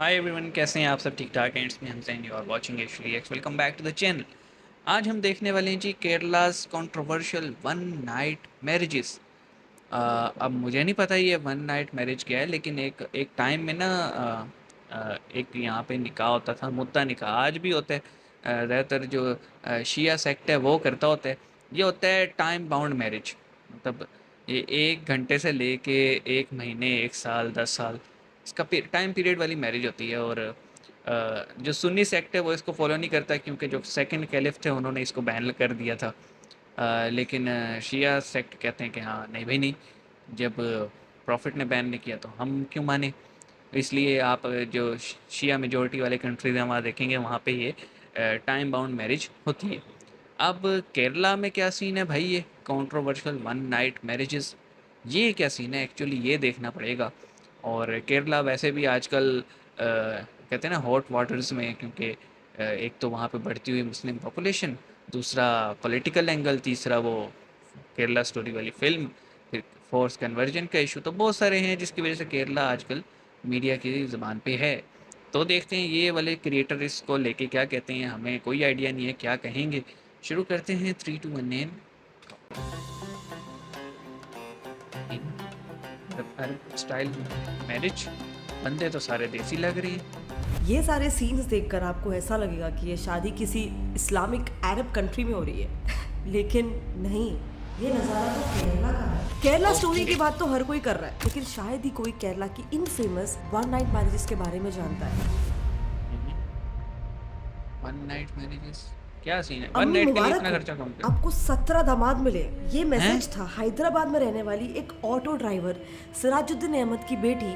Hi everyone, कैसे हैं आप सब? ठीक ठाक हैं। It's me Hamsain, you are watching actually X. Welcome back to the channel. आज हम देखने वाले हैं जी Kerala's controversial one night marriages. अब मुझे नहीं पता ये वन नाइट मैरिज क्या है, लेकिन एक एक टाइम में ना एक यहाँ पे निकाह होता था, मुद्दा निकाह आज भी होता है। ज़्यादातर जो शिया सेक्ट है वो करता होता है। ये होता है टाइम बाउंड मैरिज। मतलब ये 1 घंटे से लेके 1 महीने, 1 साल, 10 साल, इसका टाइम पीरियड वाली मैरिज होती है। और जो सुन्नी सेक्ट है वो इसको फॉलो नहीं करता, क्योंकि जो सेकंड कैलिफ थे उन्होंने इसको बैन कर दिया था। लेकिन शिया सेक्ट कहते हैं कि हाँ, नहीं भाई नहीं, जब प्रॉफिट ने बैन नहीं किया तो हम क्यों माने। इसलिए आप जो शिया मेजोरिटी वाले कंट्रीज हैं वहाँ देखेंगे, वहाँ पे ये टाइम बाउंड मैरिज होती है। अब केरला में क्या सीन है भाई, ये कंट्रोवर्शियल वन नाइट मैरिजेस, ये क्या सीन है एक्चुअली, ये देखना पड़ेगा। और केरला वैसे भी आजकल कहते हैं ना हॉट वाटर्स में, क्योंकि एक तो वहाँ पे बढ़ती हुई मुस्लिम पॉपुलेशन, दूसरा पॉलिटिकल एंगल, तीसरा वो केरला स्टोरी वाली फिल्म, फिर फोर्स कन्वर्जन का इशू, तो बहुत सारे हैं जिसकी वजह से केरला आजकल मीडिया की ज़बान पे है। तो देखते हैं ये वाले क्रिएटर इसको लेके क्या कहते हैं, हमें कोई आइडिया नहीं है क्या कहेंगे। शुरू करते हैं 3, 2, 1 एन। अरब स्टाइल मैरिज, बंदे तो सारे देसी लग रही हैं। ये सारे सीन्स देखकर आपको ऐसा लगेगा कि ये शादी किसी इस्लामिक अरब कंट्री में हो रही है, लेकिन नहीं, ये नज़ारा तो केरला का है। केरला स्टोरी की बात तो हर कोई कर रहा है, लेकिन शायद ही कोई केरला की इन फेमस वन नाइट मैरिजेस के बारे में जानता है। वन नाइट मैरिजेस क्या सीन है? वन अम्मी नाइट के लिए मुबारक इतना हो, खर्चा कौन करे? आपको 17 दामाद मिले। ये हैं? मैसेज था हैदराबाद में रहने वाली एक ऑटो ड्राइवर सिराजुद्दीन अहमद की बेटी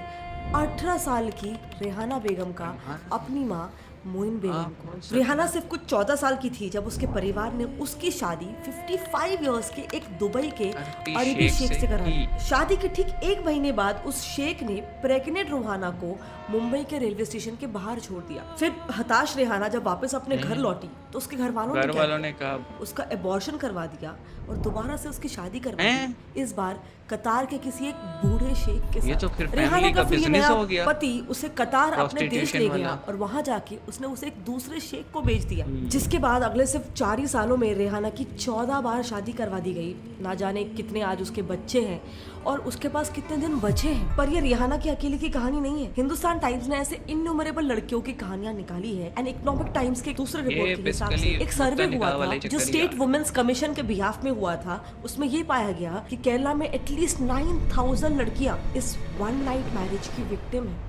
18 साल की रेहाना बेगम का अपनी माँ मोइन बेगम को। रेहाना सिर्फ कुछ 14 साल की थी जब उसके परिवार ने उसकी शादी 55 इयर्स के एक दुबई के अरबी शेख से करा दी। शादी के ठीक 1 महीने बाद उस शेख ने प्रेग्नेंट रेहाना को मुंबई के रेलवे स्टेशन के बाहर छोड़ दिया। फिर हताश रेहाना जब वापस अपने घर लौटी तो उसके घर वालों ने कहा उसका एबॉर्शन करवा दिया और दोबारा से उसकी शादी करवा दी। इस बार कतार के किसी एक बूढ़े शेख के साथ। ये तो फिर रेहाना फैमिली का का फिर ये बिजनेस नया हो गया, पति उसे कतार अपने देश ले गया वाला। और वहां जाके उसने उसे एक दूसरे शेख को बेच दिया, जिसके बाद अगले सिर्फ 4 ही सालों में रेहाना की 14 बार शादी करवा दी गई। ना जाने कितने आज उसके बच्चे हैं और उसके पास कितने दिन बचे हैं। पर ये रेहाना की अकेले की कहानी नहीं है। हिंदुस्तान टाइम्स ने ऐसे इन्यूमरेबल लड़कियों की कहानियां निकाली है। एंड इकोनॉमिक टाइम्स के दूसरे रिपोर्ट के हिसाब से एक सर्वे हुआ था जो स्टेट वुमेन्स कमीशन के बिहाफ में हुआ था। उसमें ये पाया गया कि केरला में एटलीस्ट 9000 लड़कियां इस वन नाइट मैरिज की विक्टिम है।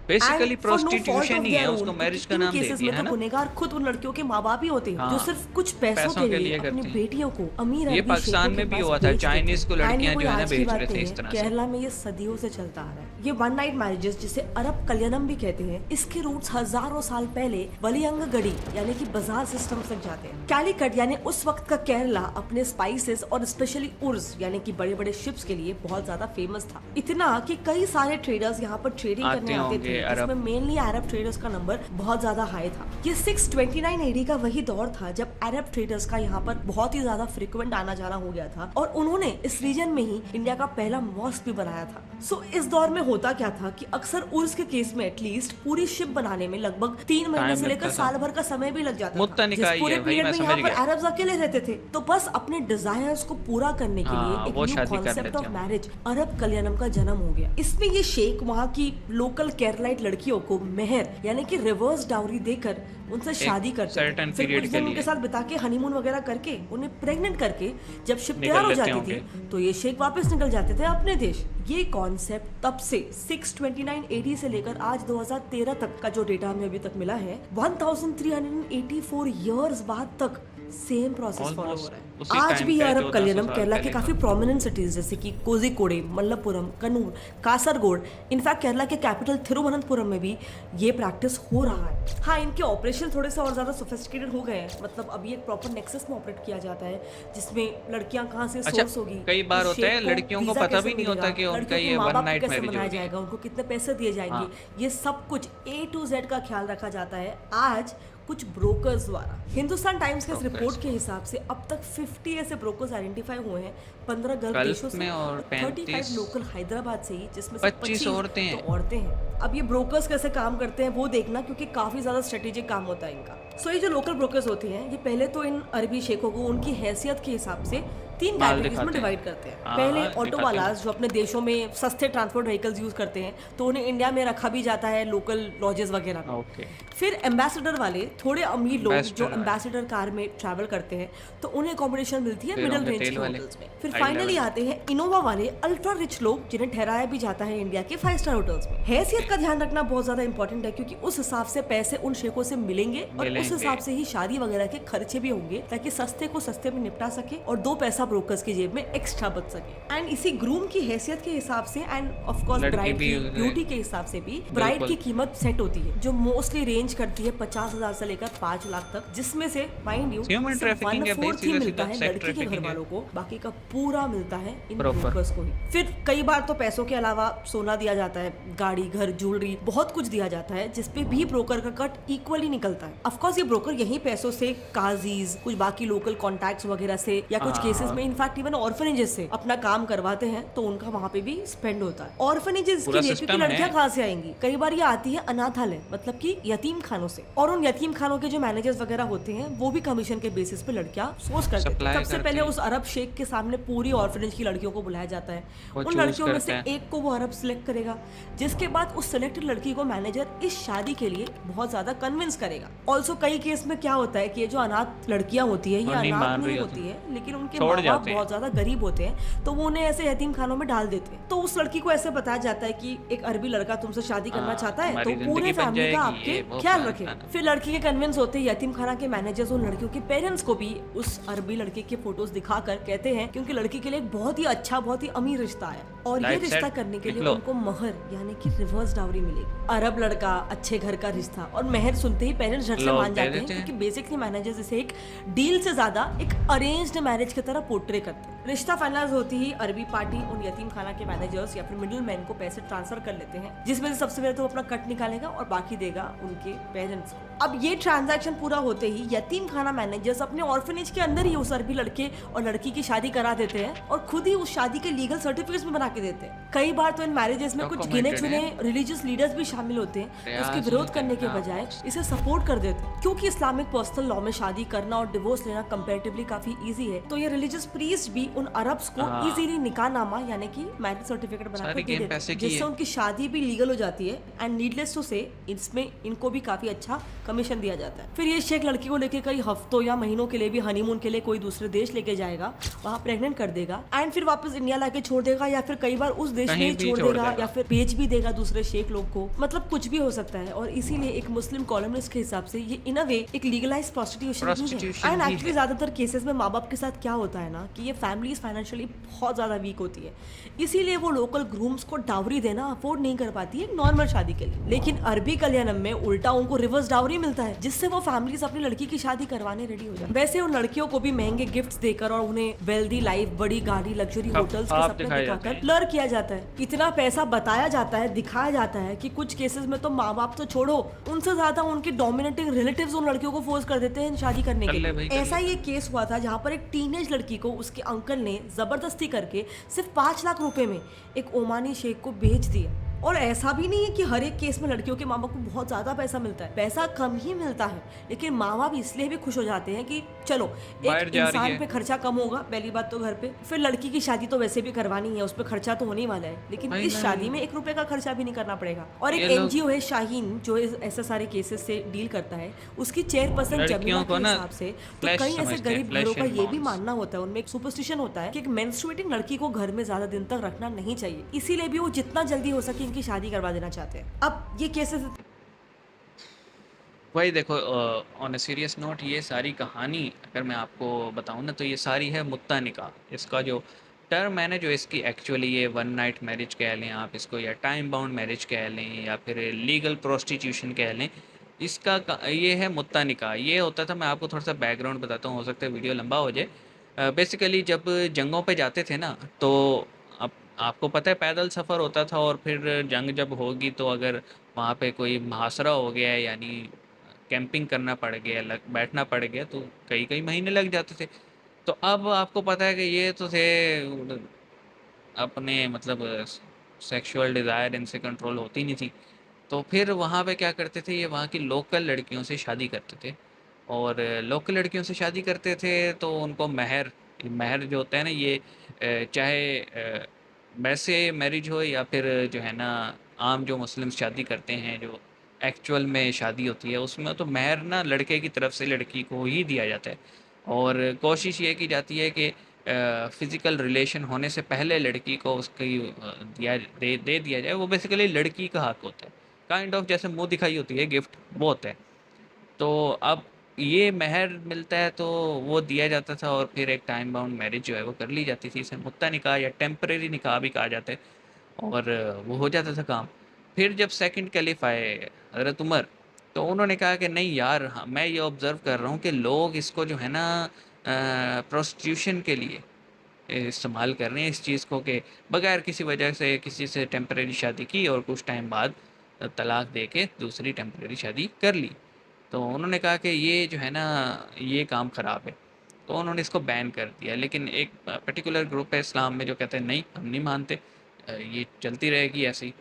बेसिकली प्रोस्टिट्यूशन ही है, उसको मैरिज का नाम दे दिया है ना। गुनहगार खुद उन लड़कियों के माँ बाप ही होते हैं जो सिर्फ कुछ पैसों के लिए अपनी बेटियों को अमीर ये पाकिस्तान में भी हुआ था, चाइनीज को लड़कियां जो है ना बेच रहे थे इस तरह से। केरला में ये सदियों से चलता आ रहा है। ये वन नाइट मैरिजेस जिसे अरब कल्याणम भी कहते हैं, इसके रूट्स हजारों साल पहले वलियंग गढ़ी यानी कि बाजार सिस्टम तक जाते हैं। कैलीकट यानी उस वक्त का केरला अपने स्पाइसेस और स्पेशली उर्स यानी कि बड़े बड़े शिप्स के लिए बहुत ज्यादा फेमस था। इतना कि कई सारे ट्रेडर्स यहाँ पर ट्रेडिंग करने आते थे, जिसमें मेनली अरब ट्रेडर्स का नंबर बहुत ज्यादा हाई था। ये 629 एडी का वही दौर था जब अरब ट्रेडर्स का यहाँ पर बहुत ही ज्यादा फ्रिक्वेंट आना जाना हो गया था और उन्होंने इस रीजन में ही इंडिया का पहला मॉस्क भी बनाया था। सो इस दौर में होता क्या था कि अक्सर उर्स के केस में एटलीस्ट पूरी शिप बनाने में लगभग 3 महीने से लेकर साल भर का समय भी लग जाता था। जिस पूरे पीरियड में यहाँ पर अरब्स अकेले रहते थे, तो बस अपने डिजायर्स को पूरा करने के लिए एक न्यू कॉन्सेप्ट ऑफ मैरिज अरब कल्याणम का जन्म हो गया। इसमें ये शेख वहाँ की लोकल केरलाइट लड़कियों को मेहर यानी कि रिवर्स डाउरी देकर उनसे शादी करते हैं। फिर कुछ दिन उनके साथ बिता के हनीमून वगैरह करके उन्हें प्रेग्नेंट करके जब शिप तैयार हो जाती थी तो ये शेख वापस निकल जाते थे अपने देश। ये कॉन्सेप्ट तब से 629 एडी से लेकर आज 2013 तक का जो डेटा हमें अभी तक मिला है 1384 इयर्स बाद तक सेम प्रोसेस फॉलो हो रहा है। आज भी अरब कल्याणम केरला के काफी प्रोमिनेंट सिटीज जैसे कि कोझिकोडे, मल्लपुरम, कन्नूर, कासरगोड, इनफैक्ट केरला के कैपिटल थिरुवनंतपुरम में भी ये प्रैक्टिस हो रहा है। हाँ, इनके ऑपरेशन थोड़े से और ज्यादा सोफिस्टिकेटेड हो गए हैं। मतलब अभी एक प्रॉपर नेक्सस में ऑपरेट किया जाता है जिसमें लड़कियां कहाँ से सोर्स होगी। कई बार होता है लड़कियों को पता भी नहीं होता कि उनका ये वन नाइट मैरिज मनाया जाएगा, उनको कितने पैसे दिए जाएंगे, ये सब कुछ A to Z का ख्याल रखा जाता है आज कुछ ब्रोकर्स द्वारा। हिंदुस्तान टाइम्स के इस रिपोर्ट के हिसाब से अब तक 50 ऐसे ब्रोकर्स आइडेंटिफाई हुए हैं 15 गल्फ देशों गल्फ से में और और 35 35 लोकल हैदराबाद से ही, जिसमें से 25 25 औरतें तो हैं। औरतें हैं। अब ये ब्रोकर्स कैसे काम करते हैं वो देखना, क्योंकि काफ़ी ज़्यादा स्ट्रेटेजिक काम होता है इनका। सो ये जो लोकल ब्रोकर्स होते हैं, ये पहले तो इन अरबी शेखों को उनकी हैसियत के हिसाब से 3 माल कैटेगरीज में दिखाते हैं। डिवाइड करते हैं। हाँ पहले हाँ ऑटो दिखाते हैं। वालाज जो अपने देशों में सस्ते ट्रांसपोर्ट व्हीकल्स यूज़ करते हैं, तो उन्हें इंडिया में रखा भी जाता है लोकल लॉजेस वगैरह में। ओके। फिर एम्बेसडर वाले, थोड़े अमीर लोग जो एम्बेसडर वाले। एम्बेसडर कार में ट्रैवल करते हैं, तो उन्हें अकोमोडेशन मिलती है फिर मिडिल होंगे रेंज तेल के वाले, होटल्स में। फिर हाई फाइनली लेवल। आते हैं इनोवा वाले, अल्ट्रा रिच लोग जिन्हें ठहराया भी जाता है इंडिया के 5 स्टार होटल्स में। हैसियत का ध्यान रखना बहुत ज्यादा इंपॉर्टेंट है, क्योंकि उस हिसाब से पैसे उन शेखों से मिलेंगे और उस मिलेंगे। हिसाब से ही शादी वगैरह के खर्चे भी होंगे, ताकि सस्ते को सस्ते में निपटा सके और 2 पैसा ब्रोकर्स की जेब में एक्स्ट्रा बच सके। एंड इसी ग्रूम की हैसियत के हिसाब से एंड ऑफ कोर्स लड़की ब्राइड भी की ब्यूटी के हिसाब से भी ब्राइड बिल्कुल। की कीमत सेट होती है, जो मोस्टली रेंज करती है 50,000 से लेकर 5 लाख तक, जिसमें से माइंड यू Human trafficking है, 1/4 ही सीधा मिलता सीधा है sex लड़की के घर trafficking है। वालों को, बाकी का पूरा मिलता है इन Proper। ब्रोकर्स को ही। फिर कई बार तो पैसों के अलावा सोना दिया जाता है, गाड़ी, घर, ज्वेलरी, बहुत कुछ दिया जाता है, जिसपे भी ब्रोकर का कट इक्वली निकलता है। ऑफ कोर्स ये ब्रोकर यही पैसों से काजीज, कुछ बाकी लोकल कॉन्टैक्ट्स वगैरह से, या कुछ हाँ। केसेस में इनफैक्ट इवन ऑर्फनेजेस से अपना काम करवाते हैं, तो उनका वहाँ पे भी स्पेंड होता है। ऑर्फनेजेस के पूरा लिए, क्योंकि system है। लड़कियां कहाँ से आएंगी, कई बार ये आती है अनाथालय, मतलब कि यतीम खानों से, और उन यतीम खानों के जो मैनेजर्स वगैरह होते हैं, वो भी कमीशन के बेसिस पे लड़कियां सोर्स करते हैं। Supply सबसे करते पहले हैं। उस अरब शेख के सामने पूरी ऑर्फनेज की लड़कियों को बुलाया जाता है, वो उन choose लड़कियों में से करते हैं। एक को वो अरब सिलेक्ट करेगा, जिसके बाद उस सिलेक्टेड लड़की को मैनेजर इस शादी के लिए बहुत ज्यादा कन्विंस करेगा। ऑल्सो कई केस में क्या होता है कि ये जो अनाथ लड़कियां होती है, ये और नहीं अनाथ मान रही नहीं होती। होती है, लेकिन उनके छोड़ माँ बाप जाते हैं। बहुत ज्यादा गरीब होते हैं, तो वो उन्हें ऐसे यतीम खानों में डाल देते हैं। तो उस लड़की को ऐसे बताया जाता है कि एक अरबी लड़का तुमसे शादी करना हाँ, चाहता है, तो तुम्हारी पूरे जिंदगी बन फैमिली का जाएगी, आपके ये वो ख्याल फलाना रखे। फलाना। फिर लड़की के कन्विंस होते हैं यतीम खाना के मैनेजर्स उन लड़कियों के पेरेंट्स को भी उस अरबी लड़के के फोटोज दिखाकर कहते हैं, क्योंकि लड़की के लिए एक बहुत ही अच्छा, बहुत ही अमीर रिश्ता है, और ये Life रिश्ता set, करने के लिए निकलो। उनको महर यानी कि रिवर्स डाउरी मिलेगी। अरब लड़का, अच्छे घर का रिश्ता, और महर सुनते ही पेरेंट्स झट से लोग मान दे जाते हैं, देते हैं। क्योंकि बेसिकली मैनेजर्स इसे एक डील से ज्यादा एक अरेंज्ड मैरिज की तरह पोर्ट्रे करते हैं। रिश्ता फाइनलाइज होती ही अरबी पार्टी उन यतीम खाना के मैनेजर्स या फिर मिडिल मैन को पैसे ट्रांसफर कर लेते हैं, जिसमें से सबसे पहले तो वो अपना कट निकालेगा और बाकी देगा उनके पेरेंट्स को। अब ये ट्रांजैक्शन पूरा होते ही यतीम खाना मैनेजर्स अपने ऑर्फनेज के अंदर ही उस अरबी लड़के और लड़की की शादी करा देते हैं, और खुद ही उस शादी के लीगल सर्टिफिकेट्स भी बना के देते हैं। कई बार तो इन मैरिजेस में कुछ गिने Documented चुने है। रिलीजियस लीडर्स भी शामिल होते हैं, तो उसके रियाज विरोध होते करने हैं, के हाँ। बजाय इसे सपोर्ट कर देते हैं, क्योंकि इस्लामिक पर्सनल लॉ में शादी करना और डिवोर्स लेना कंपैरेटिवली काफी इजी है। तो ये रिलीजियस प्रीस्ट भी उन अरब्स को हाँ। इजीली निकाहनामा यानी कि मैरिज सर्टिफिकेट बनाकर सारी दे गेम देते पैसे हैं, की जिससे है। उनकी शादी भी लीगल हो जाती है। एंड नीडलेस टू से इसमें इनको भी काफी अच्छा कमीशन दिया जाता है। फिर ये शेख लड़की को लेकर कई हफ्तों या महीनों के लिए भी हनीमून के लिए कोई दूसरे देश लेके जाएगा, वहाँ प्रेग्नेंट कर देगा, एंड फिर वापस इंडिया लाके छोड़ देगा, या फिर कई बार उस देश में कहीं ही भी छोड़ छोड़ देगा, देगा। या फिर बेच भी देगा दूसरे शेख लोग को। मतलब कुछ भी हो सकता है, और इसीलिए एक मुस्लिम कॉलमिस्ट के हिसाब से ये इन अ वे एक लीगलाइज प्रोस्टिट्यूशन ही है। Prostitution एंड ही एक्चुअली है। ज्यादातर केसेस में माँ बाप के साथ क्या होता है ना, कि ये फैमिलीज फाइनेंशियली बहुत ज्यादा वीक होती है, इसीलिए वो लोकल ग्रूम्स को डाउरी देना अफोर्ड नहीं कर पाती है नॉर्मल शादी के लिए। लेकिन अरबी कल्याणम में उल्टा उनको रिवर्स डाउरी मिलता है, जिससे वो फैमिलीज अपनी लड़की की शादी करवाने रेडी हो जाए। वैसे उन लड़कियों को भी महंगे गिफ्ट्स देकर और उन्हें वेल्दी लाइफ, बड़ी गाड़ी, लग्जरी होटल्स के ख्वाब सपने दिखाए दिखाकर जाते हैं। ब्लर किया जाता है। इतना पैसा बताया जाता है, दिखाया जाता है, कि कुछ केसेस में तो माँ बाप तो छोड़ो, उनसे ज्यादा उनके डोमिनेटिंग रिलेटिव्स उन लड़कियों को फोर्स कर देते हैं शादी करने कर के ले लिए। भाई, कर ऐसा ले। ही एक केस हुआ था जहाँ पर एक टीनेज लड़की को उसके अंकल ने जबरदस्ती करके सिर्फ 5 लाख रुपए में एक ओमानी शेख को बेच दिया। और ऐसा भी नहीं है कि हर एक केस में लड़कियों के माँ बाप को बहुत ज्यादा पैसा मिलता है, पैसा कम ही मिलता है, लेकिन माँ बाप इसलिए भी खुश हो जाते हैं कि चलो बाहर एक जा रही इंसान है। पे खर्चा कम होगा, पहली बात तो घर पे, फिर लड़की की शादी तो वैसे भी करवानी है, उस पर खर्चा तो होने ही वाला है, लेकिन भाई इस नहीं। शादी में 1 रुपए का खर्चा भी नहीं करना पड़ेगा। और एक ये लोग- एनजीओ है शाहीन, जो ऐसे सारे केसेस से डील करता है, उसकी चेयरपर्सन लड़कियों जमीला को के ना हिसाब से तो flesh कई ऐसे समझते हैं, गरीब flesh घरों का and ये भी bones। मानना होता है, उनमें एक सुपरस्टिशन होता है कि एक मेंस्ट्रुएटिंग लड़की को घर में ज्यादा दिन तक रखना नहीं चाहिए, इसीलिए भी वो जितना जल्दी हो सके इनकी शादी करवा देना चाहते हैं। अब ये केसेस वही देखो, ऑन अ सीरियस नोट, ये सारी कहानी अगर मैं आपको बताऊं ना, तो ये सारी है मुत्ता निकाह। इसका जो टर्म है ना, जो इसकी एक्चुअली ये वन नाइट मैरिज कह लें आप इसको, या टाइम बाउंड मैरिज कह लें, या फिर लीगल प्रोस्टिट्यूशन कह लें, ये है मुत्ता निकाह। ये होता था, मैं आपको थोड़ा सा बैकग्राउंड बताता हूँ, हो सकता है वीडियो लंबा हो जाए। बेसिकली जब जंगों पे जाते थे ना, तो अब आपको पता है पैदल सफ़र होता था, और फिर जंग जब होगी तो अगर वहाँ पे कोई मुहासरा हो गया है, यानी कैंपिंग करना पड़ गया, बैठना पड़ गया, तो कई कई महीने लग जाते थे। तो अब आपको पता है कि ये तो थे अपने मतलब सेक्सुअल डिज़ायर इनसे कंट्रोल होती नहीं थी। तो फिर वहाँ पे क्या करते थे, ये वहाँ की लोकल लड़कियों से शादी करते थे। और लोकल लड़कियों से शादी करते थे तो उनको महर, महर जो होता है ना ये चाहे वैसे मैरिज हो या फिर जो है ना आम जो मुस्लिम शादी करते हैं, जो एक्चुअल में शादी होती है, उसमें तो महर ना लड़के की तरफ से लड़की को ही दिया जाता है। और कोशिश ये की जाती है कि फिजिकल रिलेशन होने से पहले लड़की को उसकी दे दिया जाए। वो बेसिकली लड़की का हक होता है, काइंड ऑफ जैसे मुंह दिखाई होती है, गिफ्ट वो होता है। तो अब ये महर मिलता है तो वो दिया जाता था, और फिर एक टाइम बाउंड मैरिज जो है वो कर ली जाती थी। इसे मुत्ता निकाह या टेम्परेरी निकाह भी कहा जाता है। और वो हो जाता था काम। फिर जब सेकंड कैलिफ आए हज़रत उमर, तो उन्होंने कहा कि नहीं यार, मैं ये ऑब्ज़र्व कर रहा हूँ कि लोग इसको जो है ना प्रोस्टिट्यूशन के लिए इस्तेमाल कर रहे हैं इस चीज़ को, कि बगैर किसी वजह से किसी से टेम्परेरी शादी की और कुछ टाइम बाद तलाक दे के दूसरी टेम्परेरी शादी कर ली। तो उन्होंने कहा कि ये जो है ना ये काम ख़राब है। तो उन्होंने इसको बैन कर दिया। लेकिन एक पर्टिकुलर ग्रुप है इस्लाम में जो कहते हैं नहीं, हम नहीं मानते, ये चलती रहेगी ऐसे ही।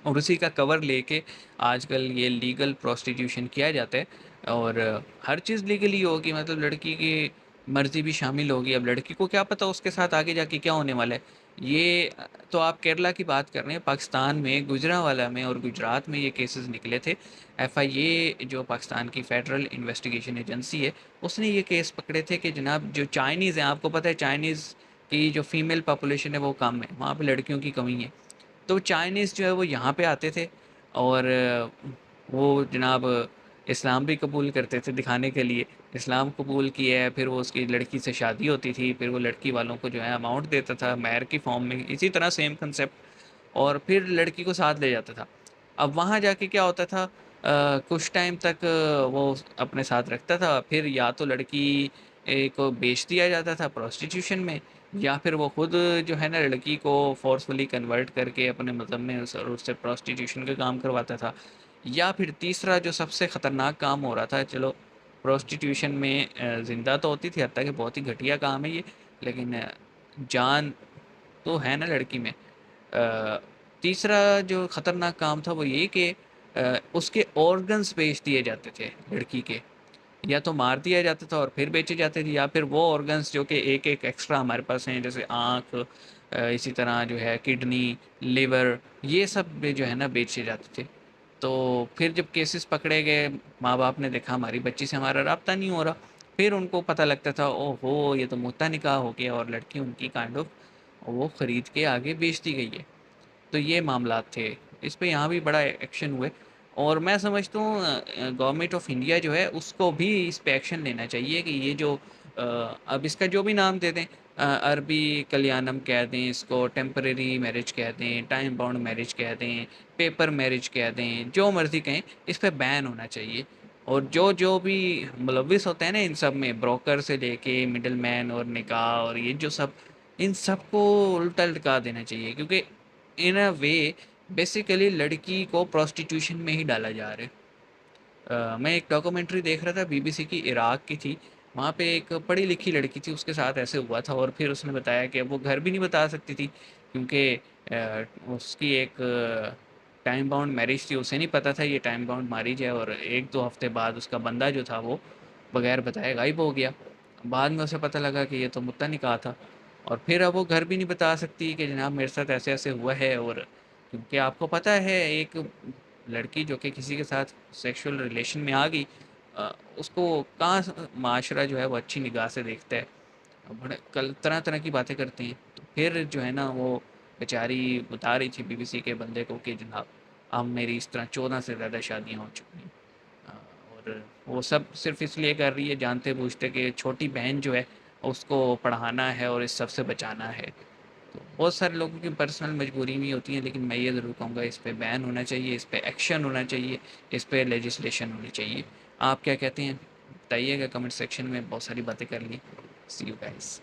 और उसी का कवर लेके आजकल ये लीगल प्रोस्टिट्यूशन किया जाता है। और हर चीज़ लीगली होगी, मतलब लड़की की मर्ज़ी भी शामिल होगी। अब लड़की को क्या पता उसके साथ आगे जाके क्या होने वाला है। ये तो आप केरला की बात कर रहे हैं, पाकिस्तान में गुजरांवाला में और गुजरात में ये केसेस निकले थे। एफआईए जो पाकिस्तान की फेडरल इन्वेस्टिगेशन एजेंसी है, उसने ये केस पकड़े थे कि जनाब जो चाइनीज़ हैं, आपको पता है चाइनीज़ की जो फीमेल पॉपुलेशन है वो कम है, वहाँ पे लड़कियों की कमी है। तो चाइनीज़ जो है वो यहाँ पे आते थे, और वो जनाब इस्लाम भी कबूल करते थे दिखाने के लिए। इस्लाम कबूल किया है, फिर वो उसकी लड़की से शादी होती थी, फिर वो लड़की वालों को जो है अमाउंट देता था महर की फॉर्म में, इसी तरह सेम कंसेप्ट। और फिर लड़की को साथ ले जाता था। अब वहाँ जाके क्या होता था, कुछ टाइम तक वो अपने साथ रखता था, फिर या तो लड़की को बेच दिया जाता था प्रोस्टिट्यूशन में, या फिर वो खुद जो है ना लड़की को फोर्सफुली कन्वर्ट करके अपने मज़हब में उससे प्रोस्टिट्यूशन का काम करवाता था। या फिर तीसरा जो सबसे ख़तरनाक काम हो रहा था, चलो प्रोस्टिट्यूशन में ज़िंदा तो होती थी हद तक कि बहुत ही घटिया काम है ये, लेकिन जान तो है ना लड़की में। तीसरा जो ख़तरनाक काम था वो ये कि उसके ऑर्गन्स बेच दिए जाते थे लड़की के, या तो मार दिया जाता था और फिर बेचे जाते थे, या फिर वो ऑर्गन्स जो कि एक एक एक्स्ट्रा हमारे पास हैं, जैसे आँख, इसी तरह जो है किडनी, लिवर, ये सब भी जो है ना बेचे जाते थे। तो फिर जब केसेस पकड़े गए, माँ बाप ने देखा हमारी बच्ची से हमारा राब्ता नहीं हो रहा, फिर उनको पता लगता था ओहो ये तो मुत्ता निकाह हो गया, और लड़की उनकी काइंड ऑफ वो ख़रीद के आगे बेच दी गई है। तो ये मामलात थे, इस पे यहाँ भी बड़ा एक्शन हुए। और मैं समझता हूँ गवर्नमेंट ऑफ इंडिया जो है उसको भी इस पे एक्शन लेना चाहिए कि ये जो अब इसका जो भी नाम दे दें, अरबी कल्याणम कह दें, इसको टेम्परेरी मैरिज कह दें, टाइम बाउंड मैरिज कह दें, पेपर मैरिज कह दें, जो मर्ज़ी कहें, इस पे बैन होना चाहिए। और जो जो भी मुलविस होते हैं ना इन सब में, ब्रोकर से लेके मिडल मैन और निकाह और ये जो सब, इन सबको उल्टा लटका देना चाहिए, क्योंकि इन अ वे बेसिकली लड़की को प्रोस्टिट्यूशन में ही डाला जा रहा है। मैं एक डॉक्यूमेंट्री देख रहा था बीबीसी की, इराक की थी। वहाँ पे एक पढ़ी लिखी लड़की थी, उसके साथ ऐसे हुआ था, और फिर उसने बताया कि वो घर भी नहीं बता सकती थी, क्योंकि उसकी एक टाइम बाउंड मैरिज थी, उसे नहीं पता था ये टाइम बाउंड मैरिज है। और एक दो हफ्ते बाद उसका बंदा जो था वो बगैर बताए गायब हो गया। बाद में उसे पता लगा कि ये तो मुत्ता निकाह था। और फिर अब वो घर भी नहीं बता सकती कि जनाब मेरे साथ ऐसे ऐसे हुआ है। और क्योंकि आपको पता है एक लड़की जो कि किसी के साथ सेक्सुअल रिलेशन में आ गई, उसको कहाँ माशरा जो है वो अच्छी निगाह से देखता है। बड़े कल तरह तरह की बातें करते हैं। तो फिर जो है ना वो बेचारी बता रही थी बीबीसी के बंदे को कि जनाब अब मेरी इस तरह 14 से ज़्यादा शादियाँ हो चुकी हैं। और वो सब सिर्फ इसलिए कर रही है जानते बूझते कि छोटी बहन जो है उसको पढ़ाना है और इस सब से बचाना है। तो बहुत सारे लोगों की पर्सनल मजबूरी भी होती है, लेकिन मैं ये ज़रूर कहूँगा इस पे बैन होना चाहिए, इस पे एक्शन होना चाहिए, इस पे लेजिस्लेशन होनी चाहिए। आप क्या कहते हैं बताइएगा कमेंट सेक्शन में, बहुत सारी बातें कर ली। सी यू गाइस।